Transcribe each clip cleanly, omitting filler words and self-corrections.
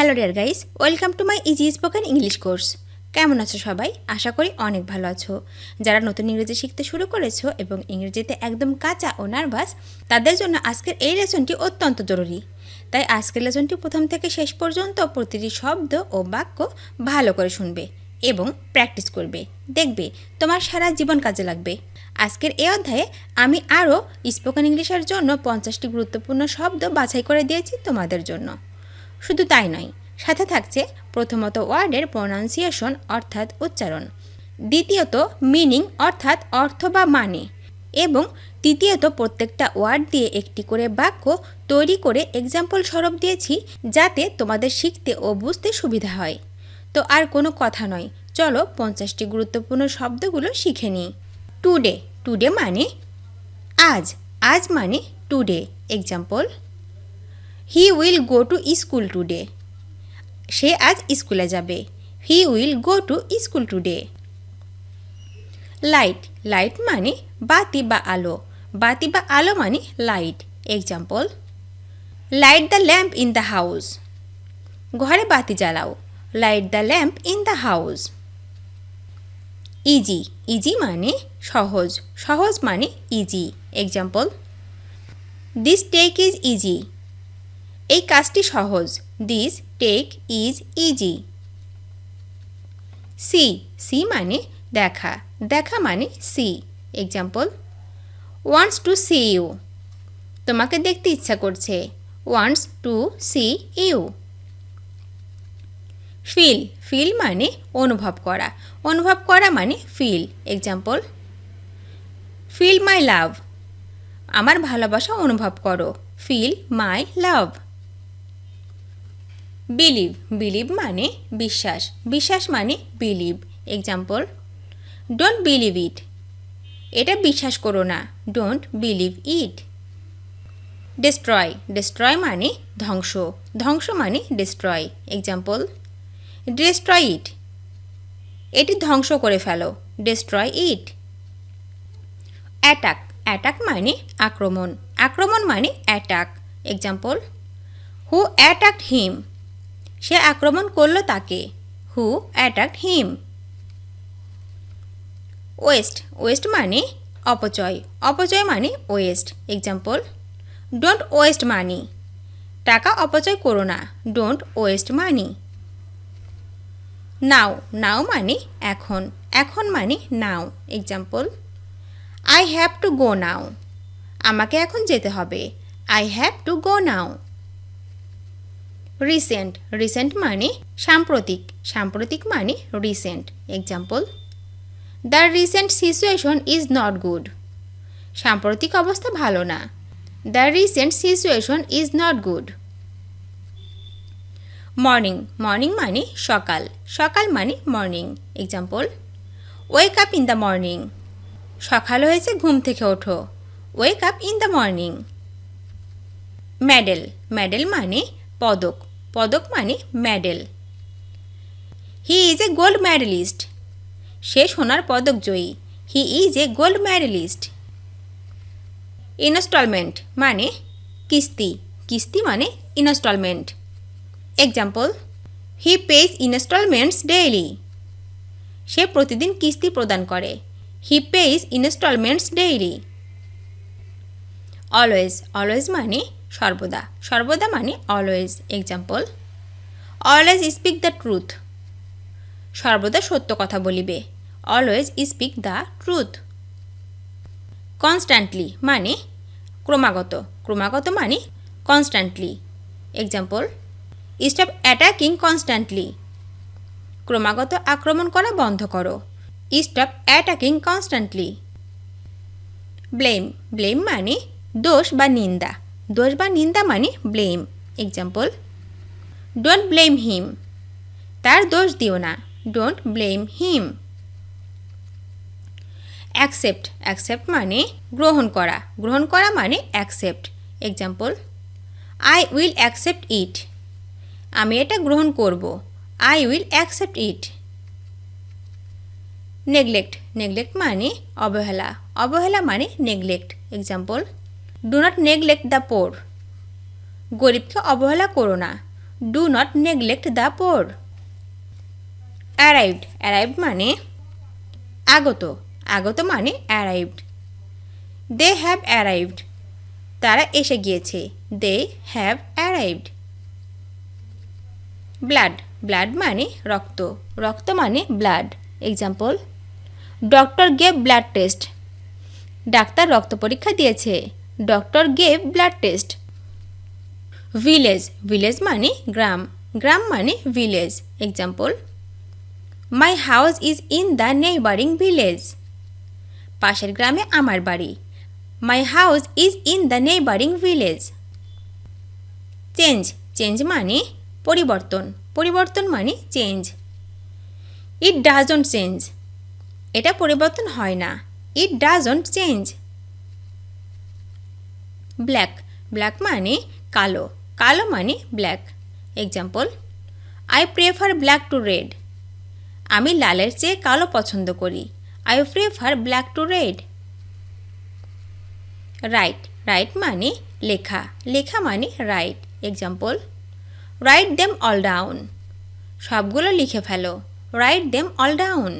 Hello dear guys, welcome to my easy spoken English course. কেমন আছো সবাই? আশা করি অনেক ভালো আছো। যারা নতুন ইংরেজি শিখতে শুরু করেছো এবং ইংরেজিতে একদম কাঁচা ও নার্ভাস, তাদের জন্য আজকের এই লেসনটি অত্যন্ত জরুরি। তাই আজকের লেসনটি প্রথম থেকে শেষ পর্যন্ত প্রতিটি শব্দ ও বাক্য ভালো করে শুনবে এবং প্র্যাকটিস করবে। দেখবে তোমার সারা জীবন কাজে লাগবে। আজকের এই অধ্যায়ে আমি আরও স্পোকেন ইংলিশের জন্য 50টি গুরুত্বপূর্ণ শব্দ বাছাই করে দিয়েছি তোমাদের জন্য। শুধু তাই নয়, সাথে থাকছে প্রথমত ওয়ার্ডের প্রোনাউন্সিয়েশন অর্থাৎ উচ্চারণ, দ্বিতীয়ত মিনিং অর্থাৎ অর্থ বা মানে, এবং তৃতীয়ত প্রত্যেকটা ওয়ার্ড দিয়ে একটি করে বাক্য তৈরি করে এক্সাম্পল স্বরূপ দিয়েছি, যাতে তোমাদের শিখতে ও বুঝতে সুবিধা হয়। তো আর কোনো কথা নয়, চলো 50টি গুরুত্বপূর্ণ শব্দগুলো শিখে নিই। টুডে, টুডে মানে আজ, আজ মানে today. Example, he will go to school today. সে আজ স্কুলে যাবে। He will go to school today. Light, light মানে বাতি বা আলো। বাতি বা আলো মানে light. Example, light the lamp in the house. ঘরে বাতি জ্বালাও। Light the lamp in the house. Easy, easy মানে সহজ। সহজ মানে easy. Example, this task is easy. এই কাজটি সহজ। This task is easy. See, C মানে দেখা। দেখা মানে see. Example, wants to see you. তোমাকে দেখতে ইচ্ছা করছে। Wants to see you. Feel, feel মানে অনুভব করা। অনুভব করা মানে feel. Example, feel my love. আমার ভালোবাসা অনুভব করো। Feel my love. Believe, believe মানে বিশ্বাস। বিশ্বাস মানে believe. Example, don't believe it. এটা বিশ্বাস করো না। Don't believe it. Destroy, destroy মানে ধ্বংস। ধ্বংস মানে ডিস্ট্রয়। এক্সাম্পল, ডিস্ট্রয় ইট। এটি ধ্বংস করে ফেলো। ডিস্ট্রয় ইট। অ্যাটাক, অ্যাটাক মানে আক্রমণ। আক্রমণ মানে অ্যাটাক। এক্সাম্পল, হু অ্যাটাকড হিম। সে আক্রমণ করল তাকে। হু অ্যাটাকড হিম। ওয়েস্ট, ওয়েস্ট মানে অপচয়। অপচয় মানে ওয়েস্ট। এক্সাম্পল, ডোন্ট ওয়েস্ট মানি। টাকা অপচয় করো না। ডোন্ট ওয়েস্ট মানি। নাও, নাও মানে এখন। এখন মানে now. Example, I have to go now. আমাকে এখন যেতে হবে। I have to go now. Recent, recent মানে সাম্প্রতিক। সাম্প্রতিক মানে recent. Example, the recent situation is not good. সাম্প্রতিক অবস্থা ভালো না। The recent situation is not good. Morning, morning মানে সকাল। সকাল মানে morning. Example, wake up in the morning. সকাল হয়েছে, ঘুম থেকে ওঠো। Wake up in the morning. Medal, medal মানে পদক। পদক মানে medal. He is a gold medalist. সে সোনার পদক জয়ী। He is a gold medalist. Instalment মানে কিস্তি। কিস্তি মানে instalment. Example, he pays instalments daily. সে প্রতিদিন কিস্তি প্রদান করে। He pays instalments daily. Always, always মানে সর্বদা। সর্বদা মানে always. Example, always speak the truth. সর্বদা সত্য কথা বলিবে। Always speak the truth. Constantly মানে ক্রমাগত। ক্রমাগত মানে constantly. Example, stop attacking constantly. ক্রমাগত আক্রমণ করা বন্ধ করো। Stop attacking constantly. Blame, blame মানে দোষ বা নিন্দা। দোষ বা নিন্দা মানে ব্লেম। এক্সাম্পল, ডোন্ট ব্লেম হিম। তার দোষ দিও না। Don't blame him. Accept, accept মানে গ্রহণ করা। গ্রহণ করা মানে accept. Example, I will accept it. আমি এটা গ্রহণ করব। I will accept it. Neglect, neglect মানে অবহেলা। অবহেলা মানে neglect. Example, do not neglect the poor. গরিবকে অবহেলা করো না। Do not neglect the poor. Arrived, arrived মানে আগত, আগত মানে অ্যারাইভড। দে হ্যাভ অ্যারাইভড, তারা এসে গিয়েছে। They have arrived. Blood, blood মানে রক্ত, রক্ত মানে blood. Example, doctor gave blood test, ডাক্তার রক্ত পরীক্ষা দিয়েছে। Doctor gave blood test. Village, village মানে গ্রাম, গ্রাম মানে village. Example, my house is in the neighbouring village, পাশের গ্রামে আমার বাড়ি। My house is in the neighbouring village. Change, change মানে পরিবর্তন, পরিবর্তন মানে চেঞ্জ। ইট ডাজন্ট চেঞ্জ, এটা পরিবর্তন হয় না। It doesn't change. Black, black মানে কালো, কালো মানে black. Example, I prefer black to red, আমি লালের চেয়ে কালো পছন্দ করি। I prefer black to red. Write, write মানে লেখা, লেখা মানে write. Example, write them all down, সবগুলো লিখে ফেলো। Write them all down.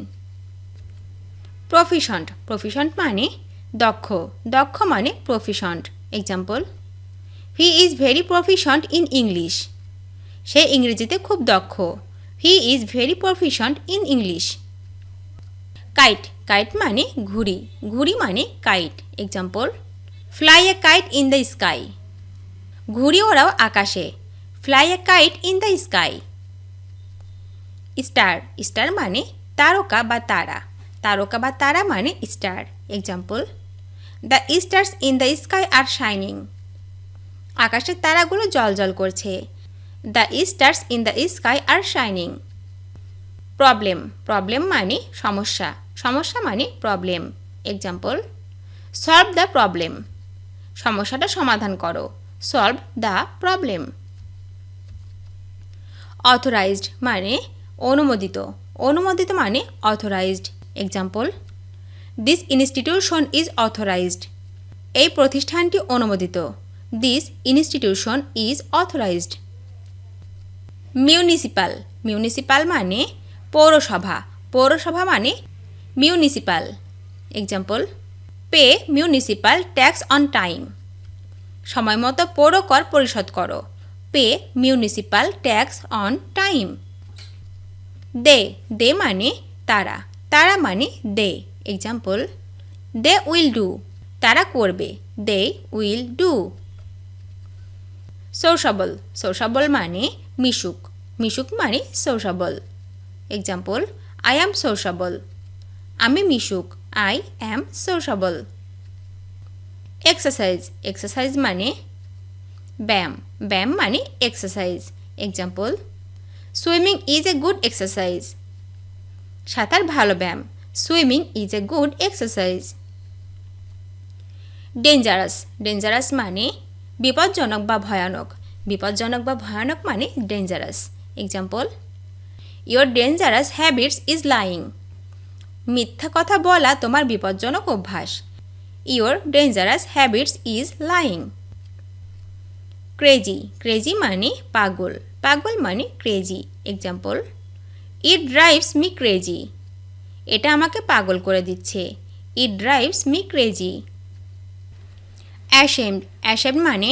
Proficient, proficient মানে দক্ষ, দক্ষ মানে proficient. Example, he is very proficient in English, সে ইংরেজিতে খুব দক্ষ। He is very proficient in English. Kite, kite মানে ঘুড়ি, ঘুড়ি মানে kite. Example, fly a kite in the sky, ঘুড়ি ওড়াও আকাশে। Fly a kite in the sky. Star, star মানে তারকা বা তারা, তারকা বা তারা মানে star. Example, the stars in the sky are shining, আকাশের তারাগুলো জ্বলজ্বল করছে। The stars in the sky are shining. Problem, problem মানে সমস্যা, সমস্যা মানে problem. Example, solve the problem, সমস্যাটা সমাধান করো। Solve the problem. অথরাইজড মানে অনুমোদিত, অনুমোদিত মানে authorised. Example, this institution is authorised, এই প্রতিষ্ঠানটি অনুমোদিত। This institution is authorised. Municipal, municipal মানে পৌরসভা, পৌরসভা মানে municipal. Example, pay municipal tax on time, সময় মতো পৌর কর পরিশোধ করো। Pay municipal tax on time. They, they মানে তারা, তারা মানে they. Example, they will do, তারা করবে। দে উইল ডু। সোশ্যাবল, সোশ্যাবল মানে মিশুক, মিশুক মানে সোশ্যাবল। এক্সাম্পল, আই অ্যাম সোশ্যাবল, আমি মিশুক। I am sociable. Exercise, exercise মানে ব্যায়াম, ব্যায়াম মানে exercise. Example, swimming is a good exercise, সাঁতার ভালো ব্যায়াম। Swimming is a good exercise. Dangerous, dangerous মানে বিপজ্জনক বা ভয়ানক, বিপজ্জনক বা ভয়ানক মানে dangerous. Example, your dangerous habits is lying, মিথ্যা কথা বলা তোমার বিপজ্জনক অভ্যাস। Your dangerous habits is lying. Crazy, crazy মানে পাগল, পাগল মানে crazy. Example, it drives me crazy, এটা আমাকে পাগল করে দিচ্ছে। It drives me crazy. Ashamed, ashamed মানে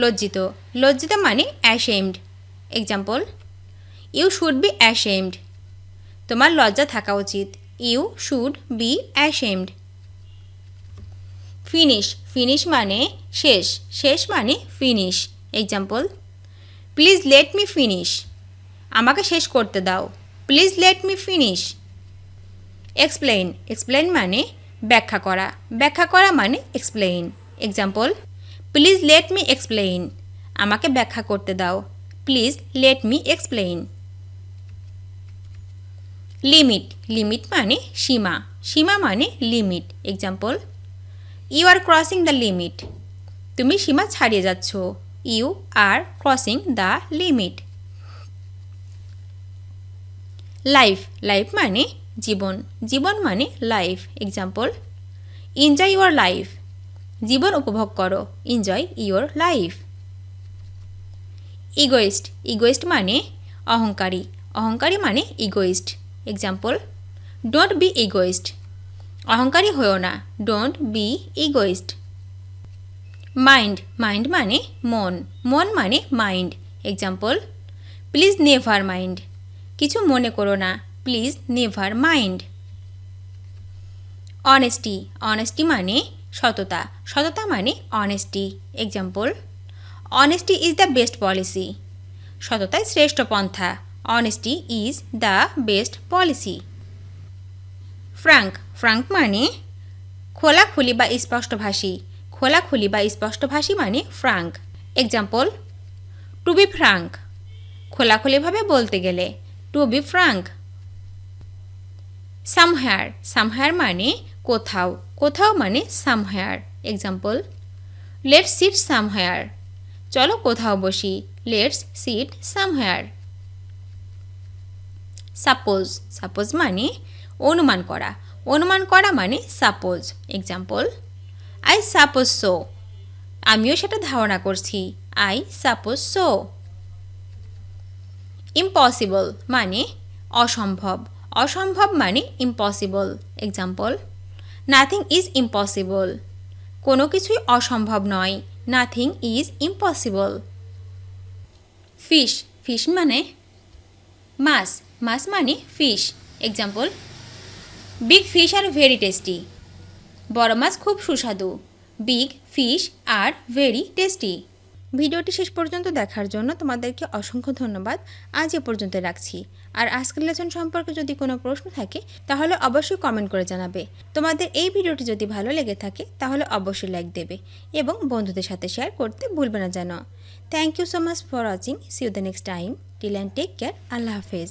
লজ্জিত, লজ্জিত মানে ashamed. Example, you should be ashamed, তোমার লজ্জা থাকা উচিত। You should be ashamed. Finish, finish মানে শেষ, শেষ মানে finish. Example, please let me finish, আমাকে শেষ করতে দাও। Please let me finish. Explain, explain মানে ব্যাখ্যা করা, ব্যাখ্যা করা মানে explain. Example, please let me explain, আমাকে ব্যাখ্যা করতে দাও। Please let me explain. Limit, limit মানে সীমা, সীমা মানে limit. Example, you are crossing the limit, তুমি সীমা ছাড়িয়ে যাচ্ছ। You are crossing the limit. Life, life মানে জীবন, জীবন মানে life. Example, enjoy your life, জীবন উপভোগ করো। Enjoy your life. Egoist egoist মানে অহংকারী অহংকারী মানে egoist example don't be egoist অহংকারী হয়েও না don't be egoist mind mind মানে মন মন মানে mind example please never mind কিছু মনে করো না please never mind honesty honesty মানে সততা সততা মানে honesty example honesty is the best policy সততাই শ্রেষ্ঠ পন্থা honesty is the best policy frank frank মানে খোলাখুলি বা স্পষ্টভাষী খোলাখুলি বা স্পষ্টভাষী মানে frank example to be frank খোলাখুলিভাবে বলতে গেলে to be frank somewhere somewhere মানে কোথাও কোথাও মানে somewhere example let's sit somewhere চলো কোথাও বসি let's sit somewhere suppose suppose মানে অনুমান করা মানে suppose example I suppose so আমিও সেটা ধারণা করছি আই সাপোজ সো ইম্পসিবল মানে অসম্ভব অসম্ভব মানে impossible example nothing is impossible কোনো কিছুই অসম্ভব নয় nothing is impossible fish fish মানে মাছ মাছ মানে fish example big fish are very tasty বড় মাছ খুব সুস্বাদু big fish are very tasty ভিডিওটি শেষ পর্যন্ত দেখার জন্য তোমাদেরকে অসংখ্য ধন্যবাদ আজ এ পর্যন্ত রাখছি আর আজকের লেসন সম্পর্কে যদি কোনো প্রশ্ন থাকে তাহলে অবশ্যই কমেন্ট করে জানাবে তোমাদের এই ভিডিওটি যদি ভালো লেগে থাকে তাহলে অবশ্যই লাইক দেবে এবং বন্ধুদের সাথে শেয়ার করতে ভুলবে না যেন thank you so much for watching see you the next time till and take care আল্লাহ হাফেজ